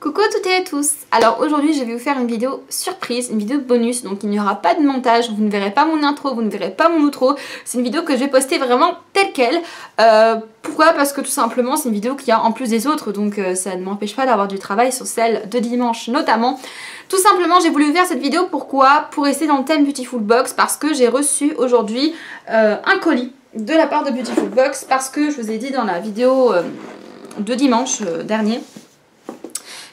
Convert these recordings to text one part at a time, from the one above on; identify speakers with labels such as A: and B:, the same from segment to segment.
A: Coucou à toutes et à tous. Alors aujourd'hui je vais vous faire une vidéo surprise, une vidéo bonus, donc il n'y aura pas de montage, vous ne verrez pas mon intro, vous ne verrez pas mon outro. C'est une vidéo que je vais poster vraiment telle quelle. Pourquoi? Parce que tout simplement c'est une vidéo qu'il y a en plus des autres, donc ça ne m'empêche pas d'avoir du travail sur celle de dimanche notamment. Tout simplement j'ai voulu faire cette vidéo, pourquoi? Pour rester dans le thème Beautiful Box, parce que j'ai reçu aujourd'hui un colis de la part de Beautiful Box, parce que je vous ai dit dans la vidéo de dimanche dernier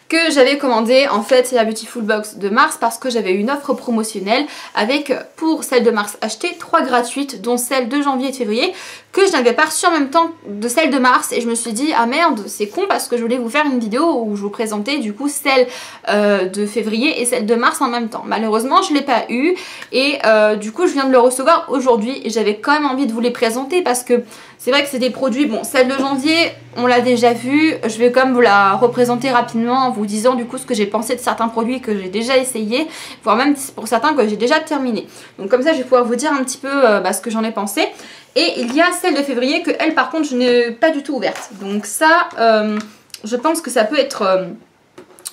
A: que j'avais commandé en fait la Beautiful Box de mars parce que j'avais une offre promotionnelle avec pour celle de mars achetée 3 gratuites dont celle de janvier et de février que je n'avais pas reçue en même temps de celle de mars, et je me suis dit ah merde c'est con parce que je voulais vous faire une vidéo où je vous présentais du coup celle de février et celle de mars en même temps. Malheureusement je ne l'ai pas eu et du coup je viens de le recevoir aujourd'hui et j'avais quand même envie de vous les présenter parce que c'est vrai que c'est des produits, bon celle de janvier on l'a déjà vue, je vais quand même vous la représenter rapidement en vous disant du coup ce que j'ai pensé de certains produits que j'ai déjà essayé, voire même pour certains que j'ai déjà terminé. Donc comme ça je vais pouvoir vous dire un petit peu ce que j'en ai pensé. Et il y a celle de février que elle par contre je n'ai pas du tout ouverte. Donc ça je pense que ça peut être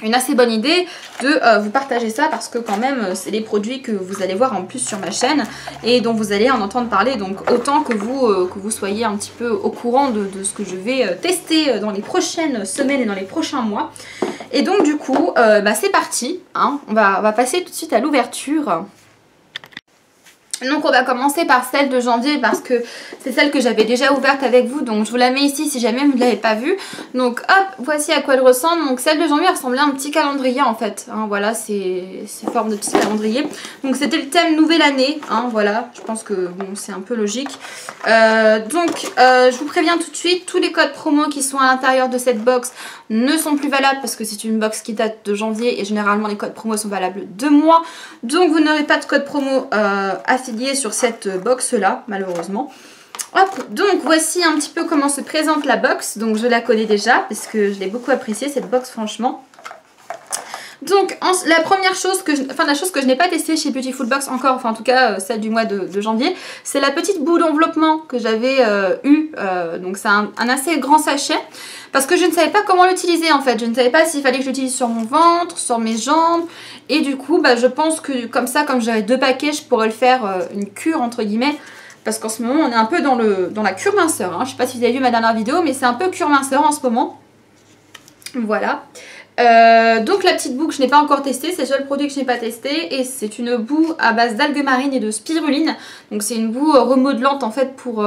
A: une assez bonne idée de vous partager ça parce que quand même c'est des produits que vous allez voir en plus sur ma chaîne et dont vous allez en entendre parler, donc autant que vous soyez un petit peu au courant de ce que je vais tester dans les prochaines semaines et dans les prochains mois. Et donc du coup c'est parti, hein. On va passer tout de suite à l'ouverture. Donc on va commencer par celle de janvier parce que c'est celle que j'avais déjà ouverte avec vous, donc je vous la mets ici si jamais vous ne l'avez pas vue. Donc hop, voici à quoi elle ressemble. Donc celle de janvier ressemblait à un petit calendrier en fait, hein, voilà, c'est forme de petit calendrier. Donc c'était le thème nouvelle année, hein, voilà, je pense que bon c'est un peu logique. Je vous préviens tout de suite, tous les codes promo qui sont à l'intérieur de cette box ne sont plus valables parce que c'est une box qui date de janvier et généralement les codes promo sont valables 2 mois. Donc vous n'aurez pas de code promo affilié sur cette box là malheureusement. Hop, donc voici un petit peu comment se présente la box. Donc je la connais déjà parce que je l'ai beaucoup appréciée cette box franchement. Donc la première chose la chose que je n'ai pas testée chez Beautiful Box encore, enfin en tout cas celle du mois de janvier, c'est la petite boule d'enveloppement que j'avais eue. Donc c'est un assez grand sachet parce que je ne savais pas comment l'utiliser en fait. Je ne savais pas s'il fallait que je l'utilise sur mon ventre, sur mes jambes, et du coup je pense que comme ça, comme j'avais 2 paquets, je pourrais le faire une cure entre guillemets. Parce qu'en ce moment on est un peu dans la cure minceur, hein. Je ne sais pas si vous avez vu ma dernière vidéo, mais c'est un peu cure minceur en ce moment. Voilà. Donc la petite boue que je n'ai pas encore testée, c'est le seul produit que je n'ai pas testé, et c'est une boue à base d'algues marines et de spiruline. Donc c'est une boue remodelante en fait pour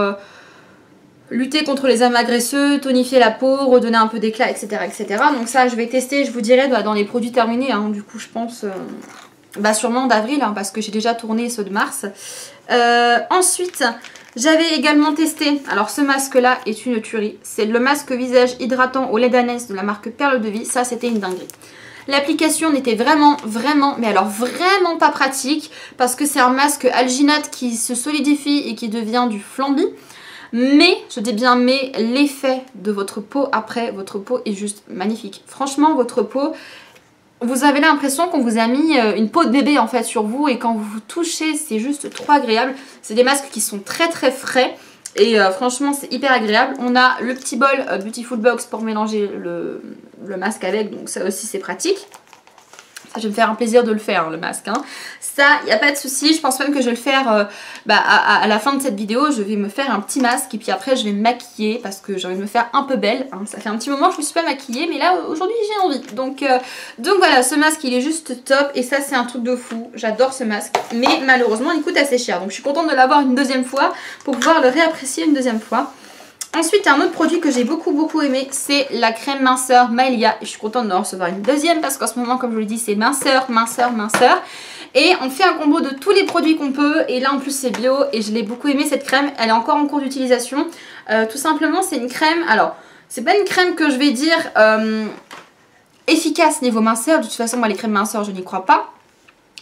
A: lutter contre les amas graisseux, tonifier la peau, redonner un peu d'éclat, etc., etc. Donc ça je vais tester, je vous dirai dans les produits terminés, hein. Du coup je pense sûrement d'avril, hein, parce que j'ai déjà tourné ceux de mars. Ensuite j'avais également testé, alors ce masque là est une tuerie, c'est le masque visage hydratant au lait d'ânesse de la marque Perle de Vie, ça c'était une dinguerie. L'application n'était vraiment, mais alors vraiment pas pratique, parce que c'est un masque alginate qui se solidifie et qui devient du flambi. Mais, je dis bien mais, l'effet de votre peau après, votre peau est juste magnifique. Franchement, votre peau, vous avez l'impression qu'on vous a mis une peau de bébé en fait sur vous, et quand vous vous touchez c'est juste trop agréable. C'est des masques qui sont très frais et franchement c'est hyper agréable. On a le petit bol Beautiful Box pour mélanger le masque avec, donc ça aussi c'est pratique. Ça, je vais me faire un plaisir de le faire, le masque, hein. Ça, il n'y a pas de souci. Je pense même que je vais le faire à la fin de cette vidéo. Je vais me faire un petit masque et puis après je vais me maquiller parce que j'ai envie de me faire un peu belle, hein. Ça fait un petit moment que je ne me suis pas maquillée, mais là aujourd'hui j'ai envie. Donc voilà, ce masque il est juste top et ça c'est un truc de fou. J'adore ce masque, mais malheureusement il coûte assez cher. Donc je suis contente de l'avoir une deuxième fois pour pouvoir le réapprécier une deuxième fois. Ensuite, un autre produit que j'ai beaucoup aimé, c'est la crème minceur Maïlia. Et je suis contente d'en recevoir une deuxième parce qu'en ce moment, comme je vous l'ai dit, c'est minceur. Et on fait un combo de tous les produits qu'on peut. Et là, en plus, c'est bio et je l'ai beaucoup aimé cette crème. Elle est encore en cours d'utilisation. Tout simplement, c'est une crème... Alors, c'est pas une crème que je vais dire efficace niveau minceur. De toute façon, moi, les crèmes minceurs, je n'y crois pas.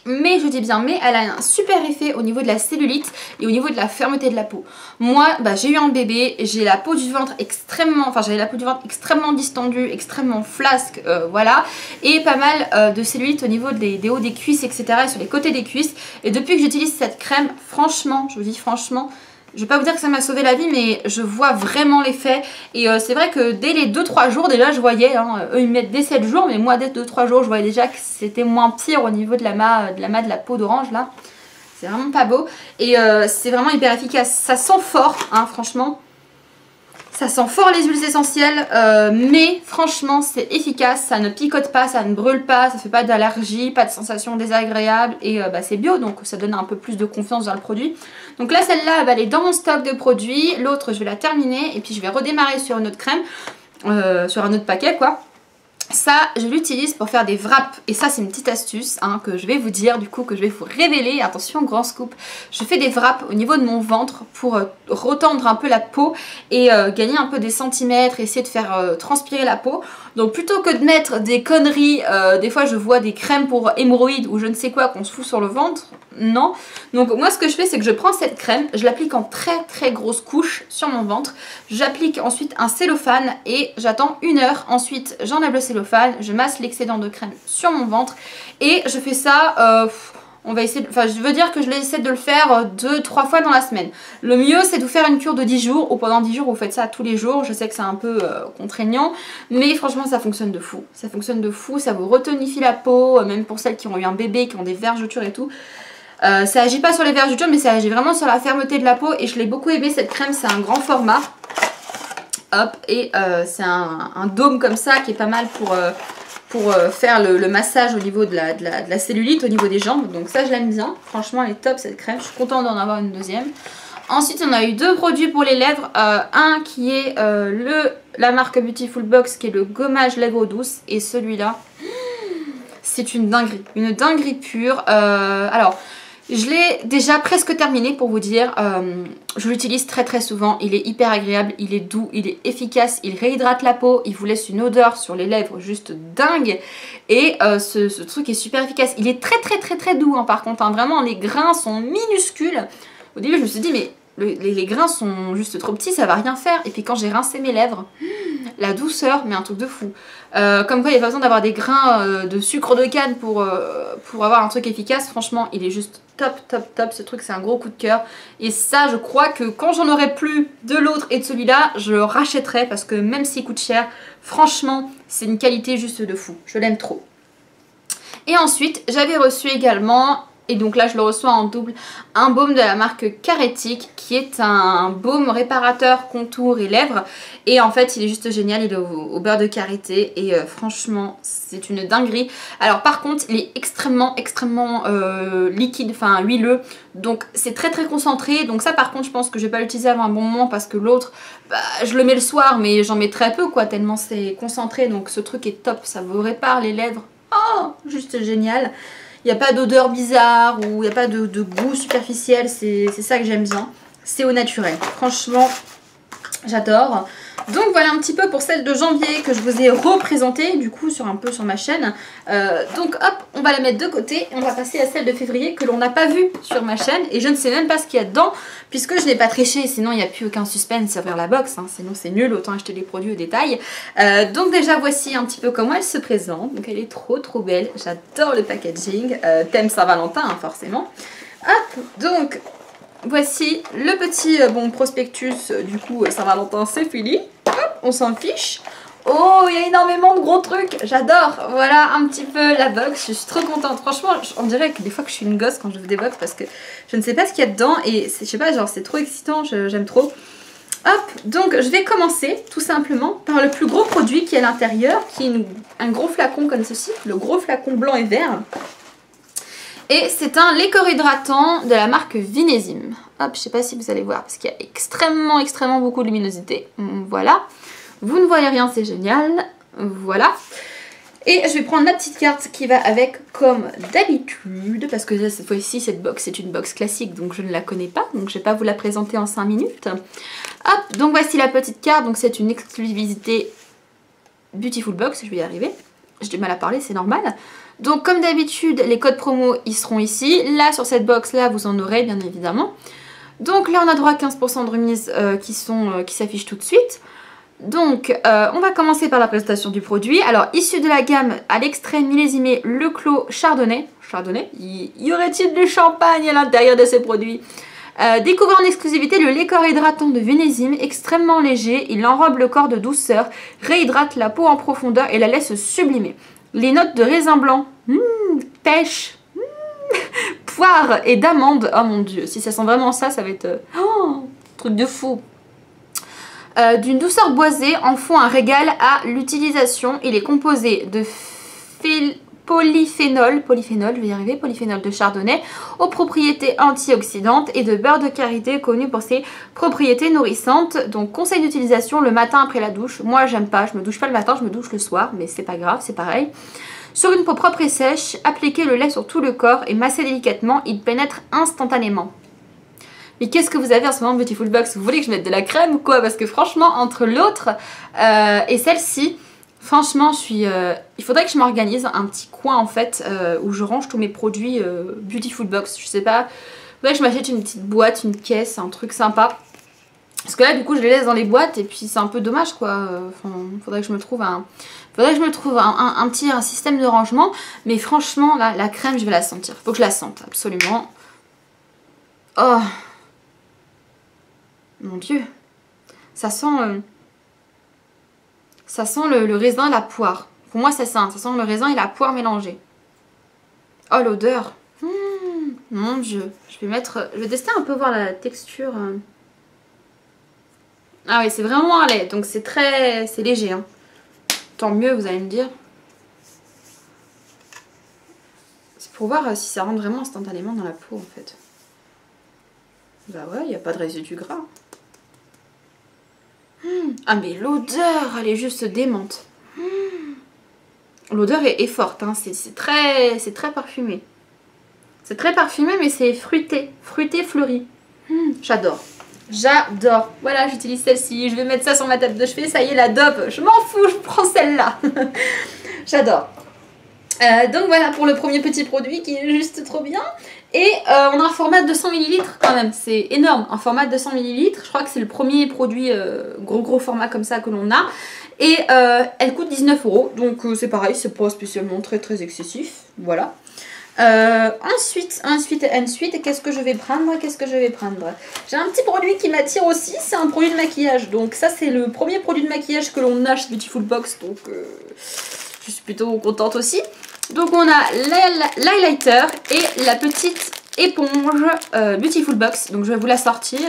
A: Mais je dis bien mais, elle a un super effet au niveau de la cellulite et au niveau de la fermeté de la peau. Moi j'ai eu un bébé, j'ai la peau du ventre extrêmement, j'avais la peau du ventre extrêmement distendue, extrêmement flasque, voilà, et pas mal de cellulite au niveau des hauts des cuisses, etc., et sur les côtés des cuisses. Et depuis que j'utilise cette crème, franchement, je vous dis franchement, Je vais pas vous dire que ça m'a sauvé la vie, mais je vois vraiment l'effet. Et c'est vrai que dès les 2-3 jours, déjà je voyais, hein, eux ils mettent dès 7 jours, mais moi dès 2-3 jours, je voyais déjà que c'était moins pire au niveau de la peau d'orange là. C'est vraiment pas beau. Et c'est vraiment hyper efficace. Ça sent fort, hein, franchement. Ça sent fort les huiles essentielles, mais franchement c'est efficace, ça ne picote pas, ça ne brûle pas, ça fait pas d'allergie, pas de sensation désagréable et c'est bio donc ça donne un peu plus de confiance dans le produit. Donc là celle-là elle va aller dans mon stock de produits, l'autre je vais la terminer et puis je vais redémarrer sur une autre crème, sur un autre paquet quoi. Ça, je l'utilise pour faire des wraps et ça c'est une petite astuce hein, que je vais vous dire du coup, que je vais vous révéler, attention grand scoop. Je fais des wraps au niveau de mon ventre pour retendre un peu la peau et gagner un peu des centimètres, essayer de faire transpirer la peau. Donc plutôt que de mettre des conneries, des fois je vois des crèmes pour hémorroïdes ou je ne sais quoi qu'on se fout sur le ventre, non. Donc moi ce que je fais c'est que je prends cette crème, je l'applique en très grosse couche sur mon ventre. J'applique ensuite un cellophane et j'attends 1 heure. Ensuite j'enlève le cellophane, je masse l'excédent de crème sur mon ventre et je fais ça, on va essayer, enfin je veux dire que je essaie de le faire 2-3 fois dans la semaine. Le mieux c'est de vous faire une cure de 10 jours ou pendant 10 jours vous faites ça tous les jours. Je sais que c'est un peu contraignant mais franchement ça fonctionne de fou. Ça fonctionne de fou, ça vous retonifie la peau, même pour celles qui ont eu un bébé, qui ont des vergetures et tout. Ça agit pas sur les vergetures mais ça agit vraiment sur la fermeté de la peau et je l'ai beaucoup aimé cette crème, c'est un grand format. Hop, et c'est un dôme comme ça qui est pas mal pour faire le massage au niveau de la cellulite, au niveau des jambes. Donc ça je l'aime bien, franchement elle est top cette crème, je suis contente d'en avoir une deuxième. Ensuite on a eu 2 produits pour les lèvres, un qui est la marque Beautiful Box qui est le gommage lèvres douces et celui-là c'est une dinguerie pure. Alors je l'ai déjà presque terminé pour vous dire, je l'utilise très souvent, il est hyper agréable, il est doux, il est efficace, il réhydrate la peau, il vous laisse une odeur sur les lèvres juste dingue et ce truc est super efficace. Il est très doux hein, par contre, hein, vraiment les grains sont minuscules. Au début je me suis dit mais les grains sont juste trop petits, ça va rien faire. Et puis quand j'ai rincé mes lèvres, la douceur, mais un truc de fou. Comme quoi il n'y a pas besoin d'avoir des grains de sucre de canne pour avoir un truc efficace. Franchement il est juste top. Ce truc c'est un gros coup de cœur. Et ça je crois que quand j'en aurai plus de l'autre et de celui-là, je le rachèterai parce que même s'il coûte cher, franchement c'est une qualité juste de fou. Je l'aime trop. Et ensuite j'avais reçu également... Et donc là je le reçois en double, un baume de la marque Caretic qui est un baume réparateur contour et lèvres. Et en fait il est juste génial, il est au beurre de karité et franchement c'est une dinguerie. Alors par contre il est extrêmement liquide, enfin huileux, donc c'est très concentré. Donc ça par contre je pense que je vais pas l'utiliser avant un bon moment parce que l'autre bah, je le mets le soir mais j'en mets très peu quoi, tellement c'est concentré. Donc ce truc est top, ça vous répare les lèvres, oh juste génial. Il n'y a pas d'odeur bizarre ou il n'y a pas de goût superficiel, c'est ça que j'aime bien. C'est au naturel, franchement j'adore. Donc voilà un petit peu pour celle de janvier que je vous ai représentée du coup sur ma chaîne. Donc hop, on va la mettre de côté et on va passer à celle de février que l'on n'a pas vue sur ma chaîne. Et je ne sais même pas ce qu'il y a dedans puisque je n'ai pas triché, sinon il n'y a plus aucun suspense à ouvrir la box, hein. Sinon c'est nul, autant acheter les produits au détail. Donc déjà voici un petit peu comment elle se présente. Donc elle est trop belle, j'adore le packaging, thème Saint-Valentin hein, forcément. Hop, donc... Voici le petit prospectus du coup Saint-Valentin c'est fini. Hop, on s'en fiche. Oh, il y a énormément de gros trucs, j'adore. Voilà un petit peu la box, je suis trop contente. Franchement, on dirait que des fois que je suis une gosse quand je vous des box parce que je ne sais pas ce qu'il y a dedans et je sais pas, genre c'est trop excitant, j'aime trop. Hop, donc je vais commencer tout simplement par le plus gros produit qui est à l'intérieur, qui est un gros flacon comme ceci, le gros flacon blanc et vert. Et c'est un lait corps hydratant de la marque Vinésime. Hop, je sais pas si vous allez voir parce qu'il y a extrêmement beaucoup de luminosité. Voilà. Vous ne voyez rien, c'est génial. Voilà. Et je vais prendre la petite carte qui va avec comme d'habitude. Parce que cette fois-ci, cette box c'est une box classique donc je ne la connais pas. Donc je ne vais pas vous la présenter en 5 minutes. Hop, donc voici la petite carte. Donc c'est une exclusivité Beautiful Box, je vais y arriver. J'ai du mal à parler, c'est normal. Donc comme d'habitude, les codes promo, ils seront ici. Là, sur cette box-là, vous en aurez, bien évidemment. Donc là, on a droit à 15% de remise qui s'affichent tout de suite. Donc, on va commencer par la présentation du produit. Alors, issu de la gamme à l'extrait millésimé Le Clos Chardonnay. Y aurait-il du champagne à l'intérieur de ces produits? Découvrez en exclusivité le lait corps hydratant de Vénésime, extrêmement léger, il enrobe le corps de douceur, réhydrate la peau en profondeur et la laisse sublimer. Les notes de raisin blanc, pêche, poire et d'amande, oh mon dieu, si ça sent vraiment ça, ça va être truc de fou. D'une douceur boisée en font un régal à l'utilisation. Il est composé de polyphénol, je vais y arriver, polyphénol de chardonnay aux propriétés antioxydantes et de beurre de karité connu pour ses propriétés nourrissantes. Donc conseil d'utilisation le matin après la douche. Moi j'aime pas, je me douche pas le matin, je me douche le soir, mais c'est pas grave, c'est pareil. Sur une peau propre et sèche, appliquez le lait sur tout le corps et massez délicatement, il pénètre instantanément. Mais qu'est-ce que vous avez en ce moment Beautiful Box? Vous voulez que je mette de la crème ou quoi? Parce que franchement, entre l'autre et celle-ci, franchement, il faudrait que je m'organise un petit coin en fait où je range tous mes produits Beautiful Box. Je sais pas, il faudrait que je m'achète une petite boîte, une caisse, un truc sympa. Parce que là, du coup, je les laisse dans les boîtes et puis c'est un peu dommage quoi. Faudrait que je me trouve un petit système de rangement. Mais franchement, là, la crème, je vais la sentir. Faut que je la sente, absolument. Oh mon dieu, ça sent le raisin et la poire. Pour moi c'est ça sent le raisin et la poire mélangés. Oh l'odeur, mon dieu. Je vais tester un peu, voir la texture. Ah oui, c'est vraiment un lait, donc c'est léger hein. Tant mieux, vous allez me dire. C'est pour voir si ça rentre vraiment instantanément dans la peau en fait. Bah ouais, il n'y a pas de résidu gras. Ah mais l'odeur, elle est juste démente. L'odeur est forte, hein. C'est très parfumé. C'est très parfumé mais c'est fruité, fleuri. J'adore. J'adore. Voilà, j'utilise celle-ci. Je vais mettre ça sur ma table de chevet. Ça y est, la dope. Je m'en fous, je prends celle-là. J'adore. Donc voilà pour le premier petit produit qui est juste trop bien. Et on a un format de 200 ml quand même, c'est énorme, un format de 200 ml. Je crois que c'est le premier produit gros format comme ça que l'on a. Et elle coûte 19 €, donc c'est pareil, c'est pas spécialement très excessif, voilà. Ensuite, qu'est-ce que je vais prendre? J'ai un petit produit qui m'attire aussi, c'est un produit de maquillage. Donc ça c'est le premier produit de maquillage que l'on a chez Beautiful Box, donc je suis plutôt contente aussi. Donc on a l'highlighter et la petite éponge Beautiful Box. Donc je vais vous la sortir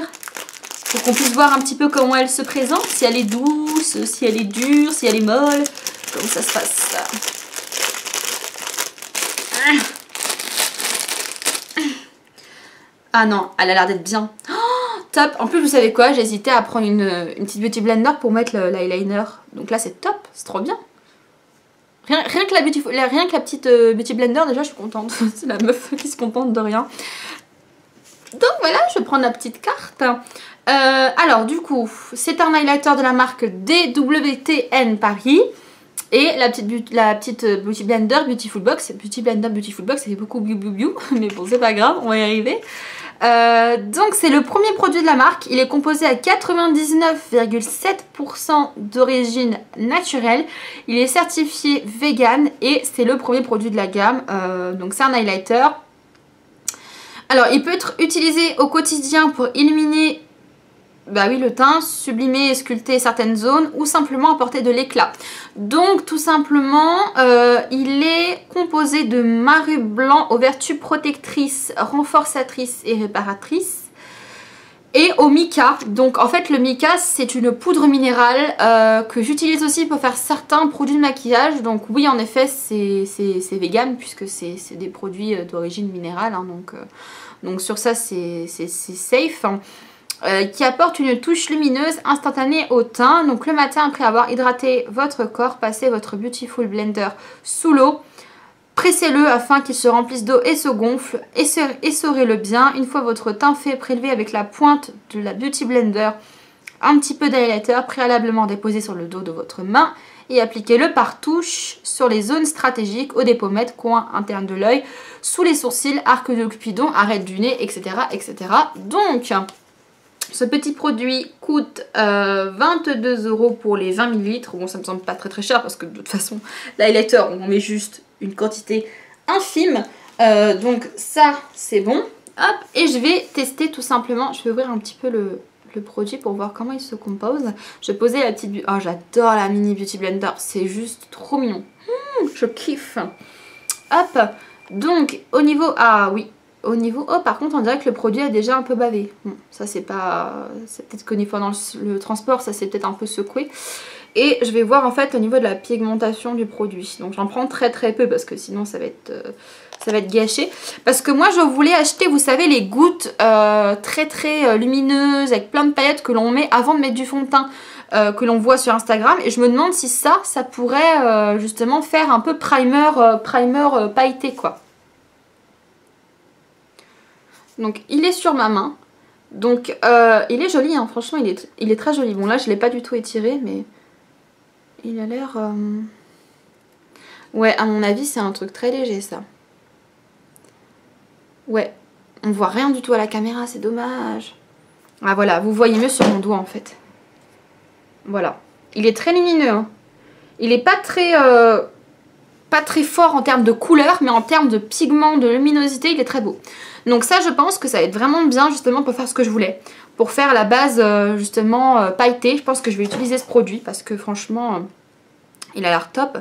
A: pour qu'on puisse voir un petit peu comment elle se présente. Si elle est douce, si elle est dure, si elle est molle. Comment ça se passe. Ah non, elle a l'air d'être bien. Oh, top. En plus, vous savez quoi? J'ai hésité à prendre une petite Beauty Blender pour mettre l'eyeliner. Donc là, c'est top. C'est trop bien. Rien que la petite Beauty Blender, déjà, je suis contente. C'est la meuf qui se contente de rien. Donc voilà, je vais prendre la petite carte. Alors, du coup, c'est un highlighter de la marque DWTN Paris. Et la petite Beauty Blender Beautiful Box. Beauty Blender Beautiful Box, ça fait beaucoup biou. Mais bon, c'est pas grave, on va y arriver. Donc c'est le premier produit de la marque. Il est composé à 99,7% d'origine naturelle. Il est certifié vegan et c'est le premier produit de la gamme. Donc c'est un highlighter. Alors il peut être utilisé au quotidien pour illuminer le teint, sublimer et sculpter certaines zones ou simplement apporter de l'éclat. Donc tout simplement, il est composé de marron blanc aux vertus protectrices, renforçatrices et réparatrices. Et au mica. Donc en fait le mica c'est une poudre minérale que j'utilise aussi pour faire certains produits de maquillage. Donc oui en effet c'est vegan puisque c'est des produits d'origine minérale. Hein, donc sur ça c'est safe. Qui apporte une touche lumineuse instantanée au teint. Donc le matin après avoir hydraté votre corps, passez votre Beautiful Blender sous l'eau. Pressez-le afin qu'il se remplisse d'eau et se gonfle. Essorez-le bien. Une fois votre teint fait, prélevez avec la pointe de la Beauty Blender un petit peu d'highlighter préalablement déposé sur le dos de votre main et appliquez-le par touche sur les zones stratégiques, au des pommettes, coin interne de l'œil, sous les sourcils, arc de cupidon, arête du nez, etc. Donc ce petit produit coûte 22 € pour les 20 ml. Bon, ça me semble pas très cher parce que de toute façon, l'highlighter, on met juste une quantité infime. Donc ça, c'est bon. Hop, et je vais tester tout simplement. Je vais ouvrir un petit peu le produit pour voir comment il se compose. Je vais poser la petite... Oh, j'adore la mini beauty blender, c'est juste trop mignon. Je kiffe. Hop, donc au niveau... Ah oui, au niveau... Oh, par contre, on dirait que le produit a déjà un peu bavé. Bon, ça c'est pas... C'est peut-être qu'une fois dans le transport, ça s'est peut-être un peu secoué. Et je vais voir en fait au niveau de la pigmentation du produit. Donc j'en prends très peu parce que sinon ça va être gâché. Parce que moi je voulais acheter, vous savez, les gouttes très lumineuses avec plein de paillettes que l'on met avant de mettre du fond de teint que l'on voit sur Instagram. Et je me demande si ça pourrait justement faire un peu primer pailleté quoi. Donc il est sur ma main. Donc il est joli, hein. Franchement il est très joli. Bon là je ne l'ai pas du tout étiré mais... Il a l'air... Ouais, à mon avis, c'est un truc très léger, ça. Ouais, on voit rien du tout à la caméra, c'est dommage. Ah, voilà, vous voyez mieux sur mon doigt, en fait. Voilà. Il est très lumineux, hein. Il est pas très fort en termes de couleur, mais en termes de pigment, de luminosité, il est très beau. Donc ça, je pense que ça va être vraiment bien, justement, pour faire ce que je voulais. Pour faire la base, justement, pailletée. Je pense que je vais utiliser ce produit, parce que, franchement... il a l'air top.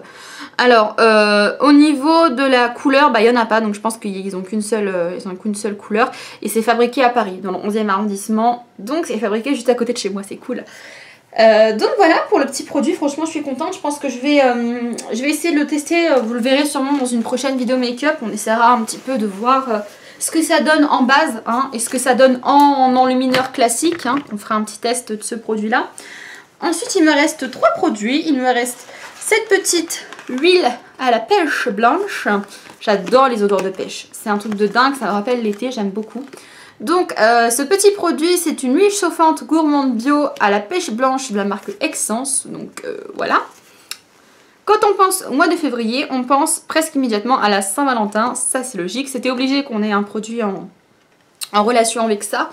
A: Alors, au niveau de la couleur, bah il n'y en a pas. Donc je pense qu'ils n'ont qu'une seule couleur. Et c'est fabriqué à Paris, dans le 11e arrondissement. Donc c'est fabriqué juste à côté de chez moi, c'est cool. Donc voilà pour le petit produit, franchement je suis contente. Je pense que je vais essayer de le tester. Vous le verrez sûrement dans une prochaine vidéo make-up. On essaiera un petit peu de voir ce que ça donne en base, hein, et ce que ça donne en enlumineur classique. Hein. On fera un petit test de ce produit-là. Ensuite, il me reste 3 produits. Il me reste cette petite huile à la pêche blanche. J'adore les odeurs de pêche. C'est un truc de dingue, ça me rappelle l'été, j'aime beaucoup. Donc, ce petit produit, c'est une huile chauffante gourmande bio à la pêche blanche de la marque Essence. Donc, voilà. Quand on pense au mois de février, on pense presque immédiatement à la Saint-Valentin. Ça, c'est logique. C'était obligé qu'on ait un produit en relation avec ça.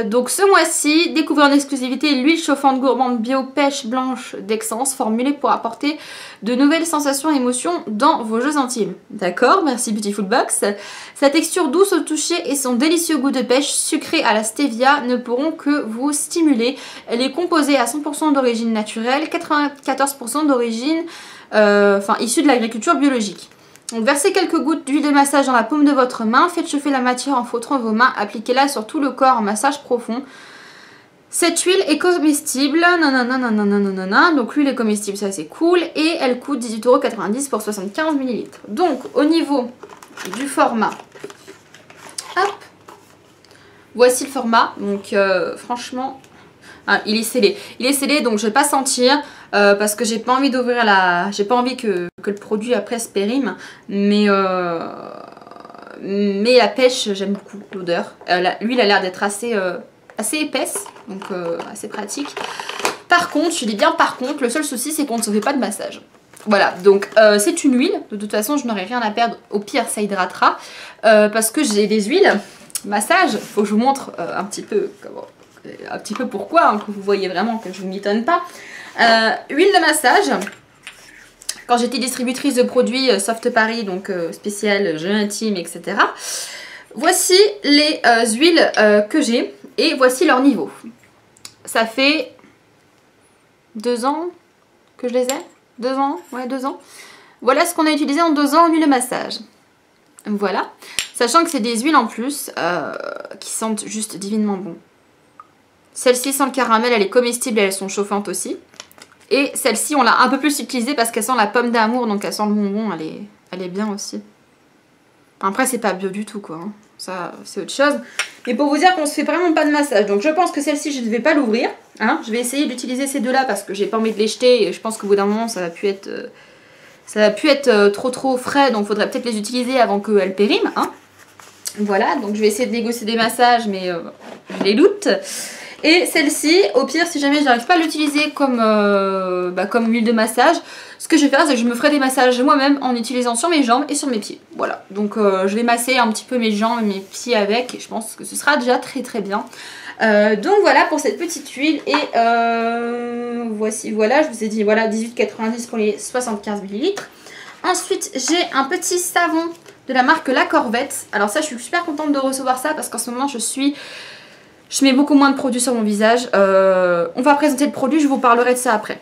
A: Donc ce mois-ci, découvrez en exclusivité l'huile chauffante gourmande bio pêche blanche d'Essence, formulée pour apporter de nouvelles sensations et émotions dans vos jeux intimes. D'accord, merci Beautiful Box. Sa texture douce au toucher et son délicieux goût de pêche sucré à la stevia ne pourront que vous stimuler. Elle est composée à 100% d'origine naturelle, 94% d'origine issue de l'agriculture biologique. Donc versez quelques gouttes d'huile de massage dans la paume de votre main, faites chauffer la matière en frottant vos mains, appliquez-la sur tout le corps en massage profond. Cette huile est comestible, donc l'huile est comestible, ça c'est cool, et elle coûte 18,90 € pour 75 ml. Donc au niveau du format, hop, voici le format, donc franchement... Ah, il est scellé, donc je vais pas sentir parce que j'ai pas envie d'ouvrir j'ai pas envie que le produit après se périme, mais la pêche, j'aime beaucoup l'odeur. L'huile a l'air d'être assez épaisse, donc assez pratique. Par contre, je dis bien par contre, le seul souci c'est qu'on ne se fait pas de massage. Voilà, donc c'est une huile, de toute façon je n'aurai rien à perdre, au pire ça hydratera, parce que j'ai des huiles massage, faut que je vous montre un petit peu pourquoi, hein, que vous voyez vraiment que je ne vous m'étonne pas. Huile de massage. Quand j'étais distributrice de produits Soft Paris, donc spécial, jeux intimes, etc. Voici les huiles que j'ai et voici leur niveau. Ça fait 2 ans que je les ai. 2 ans, ouais 2 ans. Voilà ce qu'on a utilisé en 2 ans en huile de massage. Voilà. Sachant que c'est des huiles en plus qui sentent juste divinement bon. Celle-ci sans le caramel, elle est comestible et elles sont chauffantes aussi. Et celle-ci, on l'a un peu plus utilisée parce qu'elle sent la pomme d'amour, donc elle sent le bonbon, elle est bien aussi. Après, c'est pas bio du tout, quoi. Hein. Ça, c'est autre chose. Mais pour vous dire qu'on se fait vraiment pas de massage. Donc je pense que celle-ci, je ne vais pas l'ouvrir. Hein. Je vais essayer d'utiliser ces deux-là parce que j'ai pas envie de les jeter. Et je pense qu'au bout d'un moment, ça va plus être trop frais. Donc il faudrait peut-être les utiliser avant qu'elles périment. Hein. Voilà, donc je vais essayer de négocier des massages, mais je les loot. Et celle-ci, au pire, si jamais je n'arrive pas à l'utiliser comme huile de massage, ce que je vais faire, c'est que je me ferai des massages moi-même en utilisant sur mes jambes et sur mes pieds. Voilà, donc je vais masser un petit peu mes jambes et mes pieds avec, et je pense que ce sera déjà très bien. Donc voilà pour cette petite huile, et voici, voilà, je vous ai dit, voilà, 18,90 € pour les 75 ml. Ensuite, j'ai un petit savon de la marque La Corvette. Alors ça, je suis super contente de recevoir ça parce qu'en ce moment, je mets beaucoup moins de produits sur mon visage. On va présenter le produit, je vous parlerai de ça après.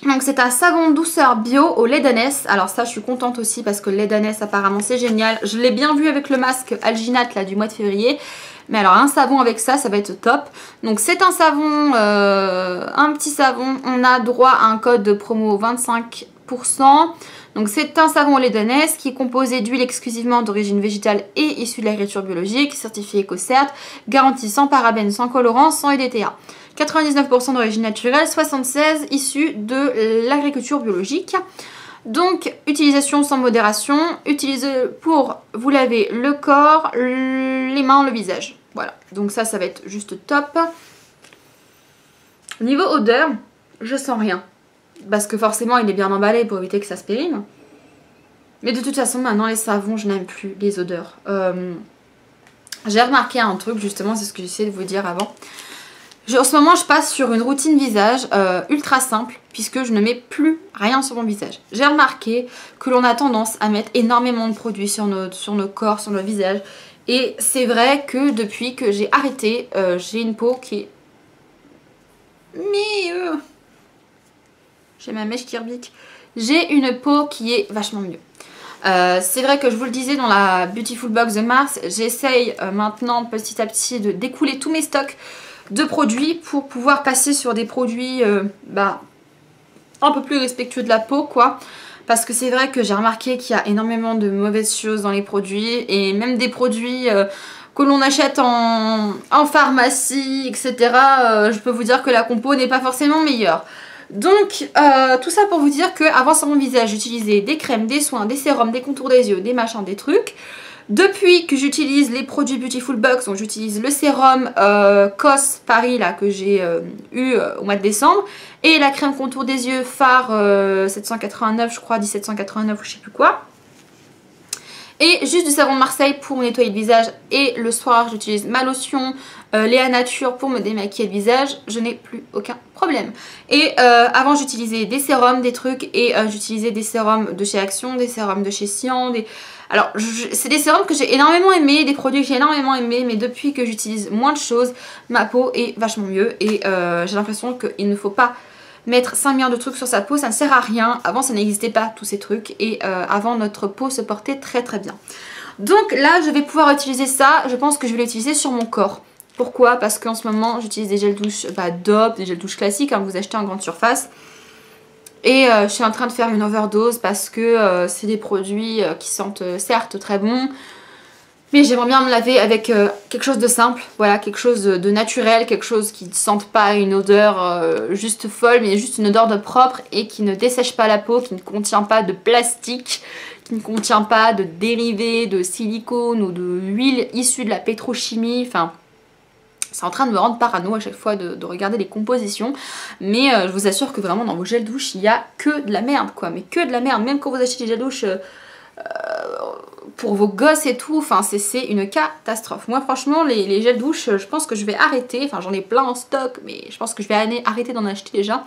A: Donc c'est un savon douceur bio au lait d'ânesse. Alors ça, je suis contente aussi parce que le lait d'ânesse, apparemment, c'est génial. Je l'ai bien vu avec le masque Alginate là, du mois de février. Mais alors un savon avec ça, ça va être top. Donc c'est un savon, un petit savon. On a droit à un code de promo 25%. Donc c'est un savon au lait d'ânesse qui est composé d'huile exclusivement d'origine végétale et issue de l'agriculture biologique, certifié EcoCert, garantie sans parabènes, sans colorants, sans EDTA. 99% d'origine naturelle, 76% issue de l'agriculture biologique. Donc utilisation sans modération, utilisez pour vous laver le corps, les mains, le visage. Voilà, donc ça va être juste top. Niveau odeur, je sens rien. Parce que forcément il est bien emballé pour éviter que ça se périme. Mais de toute façon maintenant les savons je n'aime plus les odeurs. J'ai remarqué un truc justement, c'est ce que j'essayais de vous dire avant. En ce moment je passe sur une routine visage ultra simple puisque je ne mets plus rien sur mon visage. J'ai remarqué que l'on a tendance à mettre énormément de produits sur nos corps, sur nos visages. Et c'est vrai que depuis que j'ai arrêté, j'ai une peau qui est... J'ai ma mèche qui rebique. J'ai une peau qui est vachement mieux. C'est vrai que je vous le disais dans la Beautiful Box de mars, j'essaye maintenant petit à petit de d'écouler tous mes stocks de produits pour pouvoir passer sur des produits un peu plus respectueux de la peau quoi. Parce que c'est vrai que j'ai remarqué qu'il y a énormément de mauvaises choses dans les produits et même des produits que l'on achète en pharmacie, etc. Je peux vous dire que la compo n'est pas forcément meilleure. Donc tout ça pour vous dire qu'avant sur mon visage j'utilisais des crèmes, des soins, des sérums, des contours des yeux, des machins, des trucs. Depuis que j'utilise les produits Beautiful Box, donc j'utilise le sérum COS Paris là que j'ai eu au mois de décembre et la crème contour des yeux phare 789 je crois, 1789 ou je sais plus quoi. Et juste du savon de Marseille pour me nettoyer le visage et le soir j'utilise ma lotion Léa Nature pour me démaquiller le visage, je n'ai plus aucun problème. Et avant j'utilisais des sérums, des trucs et j'utilisais des sérums de chez Action, des sérums de chez Cyan, Alors c'est des sérums que j'ai énormément aimés, des produits que j'ai énormément aimés, mais depuis que j'utilise moins de choses, ma peau est vachement mieux et j'ai l'impression qu'il ne faut pas mettre 5 milliards de trucs sur sa peau, ça ne sert à rien. Avant ça n'existait pas tous ces trucs et avant notre peau se portait très très bien. Donc là je vais pouvoir utiliser ça, je pense que je vais l'utiliser sur mon corps. Pourquoi? Parce qu'en ce moment j'utilise des gels douche DOP, des gels douche classiques que vous achetez en grande surface. Et je suis en train de faire une overdose parce que c'est des produits qui sentent certes très bons. Mais j'aimerais bien me laver avec quelque chose de simple, voilà, quelque chose de naturel, quelque chose qui ne sente pas une odeur juste folle, mais juste une odeur de propre et qui ne dessèche pas la peau, qui ne contient pas de plastique, qui ne contient pas de dérivés de silicone ou de huile issue de la pétrochimie, enfin... C'est en train de me rendre parano à chaque fois de regarder les compositions. Mais je vous assure que vraiment dans vos gels douche, il n'y a que de la merde quoi. Mais que de la merde. Même quand vous achetez des gels douche pour vos gosses et tout. Enfin c'est une catastrophe. Moi franchement les gels douche, je pense que je vais arrêter. Enfin j'en ai plein en stock. Mais je pense que je vais arrêter d'en acheter déjà.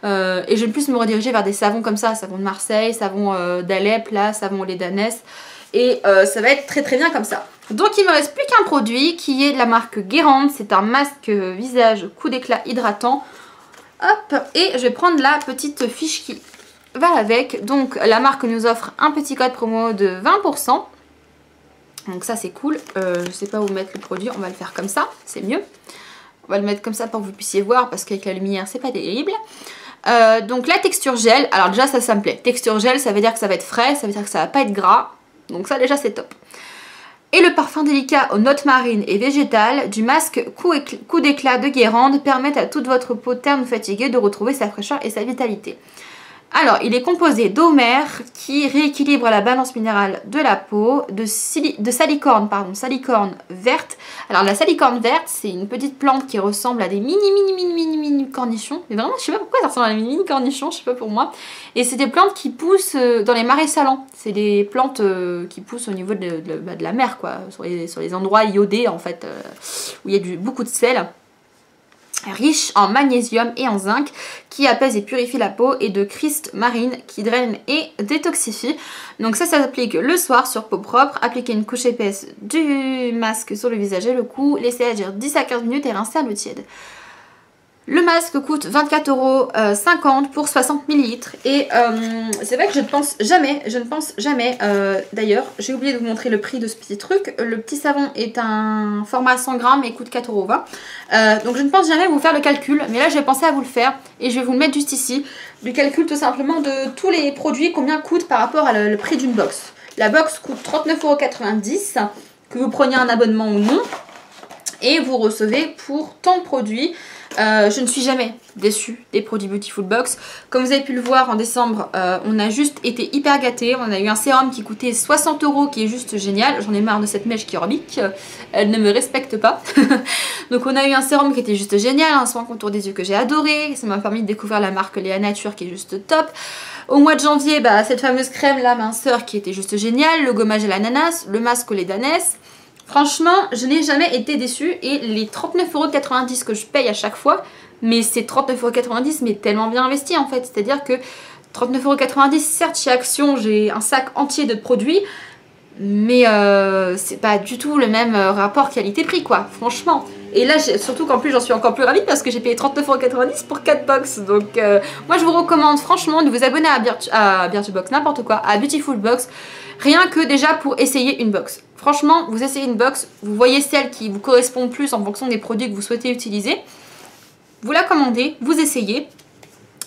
A: Et je vais plus me rediriger vers des savons comme ça. Savon de Marseille, savon d'Alep, là, savon au lait d'ânesse. Et ça va être très très bien comme ça. Donc il me reste plus qu'un produit qui est de la marque Guérande. C'est un masque visage coup d'éclat hydratant. Hop, et je vais prendre la petite fiche qui va avec. Donc la marque nous offre un petit code promo de 20%. Donc ça c'est cool. Je sais pas où mettre le produit, on va le faire comme ça, c'est mieux. On va le mettre comme ça pour que vous puissiez voir parce qu'avec la lumière c'est pas terrible. Donc la texture gel, alors déjà ça me plaît. Texture gel ça veut dire que ça va être frais, ça veut dire que ça va pas être gras. Donc ça déjà c'est top. Et le parfum délicat aux notes marines et végétales du masque coup d'éclat de Guérande permettent à toute votre peau terne ou fatiguée de retrouver sa fraîcheur et sa vitalité. Alors, il est composé d'eau mère qui rééquilibre la balance minérale de la peau, de salicorne verte. Alors la salicorne verte, c'est une petite plante qui ressemble à des mini cornichons. Mais vraiment, je sais pas pourquoi ça ressemble à des mini cornichons, je sais pas pour moi. Et c'est des plantes qui poussent dans les marais salants. C'est des plantes qui poussent au niveau de la mer, quoi, sur les endroits iodés en fait, où il y a beaucoup de sel. riche en magnésium et en zinc qui apaise et purifie la peau et de Christ Marine qui draine et détoxifie. Donc ça s'applique le soir sur peau propre, appliquer une couche épaisse du masque sur le visage et le cou, laisser agir 10 à 15 minutes et rincer à l'eau tiède. Le masque coûte 24,50 € pour 60 ml et c'est vrai que je ne pense jamais, d'ailleurs j'ai oublié de vous montrer le prix de ce petit truc. Le petit savon est un format 100 grammes et coûte 4,20 €. Donc je ne pense jamais vous faire le calcul, mais là j'ai pensé à vous le faire et je vais vous le mettre juste ici. Du calcul tout simplement de tous les produits, combien coûte par rapport à le prix d'une box. La box coûte 39,90 €, que vous preniez un abonnement ou non, et vous recevez pour tant de produits. Je ne suis jamais déçue des produits Beautiful Box. Comme vous avez pu le voir en décembre, on a juste été hyper gâtés. On a eu un sérum qui coûtait 60 € qui est juste génial. J'en ai marre de cette mèche qui orbique. Elle ne me respecte pas. Donc on a eu un sérum qui était juste génial, un soin contour des yeux que j'ai adoré. Ça m'a permis de découvrir la marque Léa Nature qui est juste top. Au mois de janvier, cette fameuse crème la minceur qui était juste géniale. Le gommage à l'ananas, le masque au lait d'ânesse. Franchement, je n'ai jamais été déçue et les 39,90 € que je paye à chaque fois, mais c'est 39,90 € mais tellement bien investi en fait. C'est-à-dire que 39,90 €, certes chez Action j'ai un sac entier de produits, mais c'est pas du tout le même rapport qualité-prix quoi, franchement. Et là, surtout qu'en plus j'en suis encore plus ravie parce que j'ai payé 39,90 € pour 4 box. Donc moi je vous recommande franchement de vous abonner à Beautybox, n'importe quoi, à Beautiful Box. Rien que déjà pour essayer une box. Franchement, vous essayez une box, vous voyez celle qui vous correspond le plus en fonction des produits que vous souhaitez utiliser. Vous la commandez, vous essayez.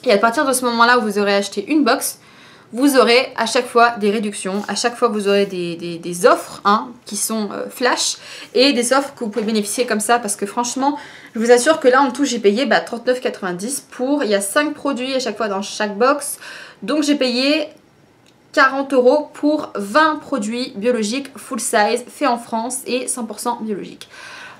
A: Et à partir de ce moment-là où vous aurez acheté une box, vous aurez à chaque fois des réductions. À chaque fois, vous aurez des offres qui sont flash. Et des offres que vous pouvez bénéficier comme ça. Parce que franchement, je vous assure que là, en tout, j'ai payé 39,90 € pour... Il y a 5 produits à chaque fois dans chaque box. Donc j'ai payé 40 € pour 20 produits biologiques full size, faits en France et 100% biologiques.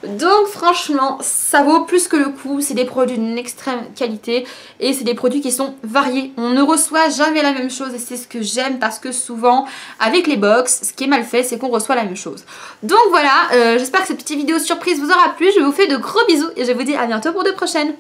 A: Donc franchement, ça vaut plus que le coup. C'est des produits d'une extrême qualité et c'est des produits qui sont variés. On ne reçoit jamais la même chose et c'est ce que j'aime parce que souvent, avec les box, ce qui est mal fait, c'est qu'on reçoit la même chose. Donc voilà, j'espère que cette petite vidéo surprise vous aura plu. Je vous fais de gros bisous et je vous dis à bientôt pour de prochaines.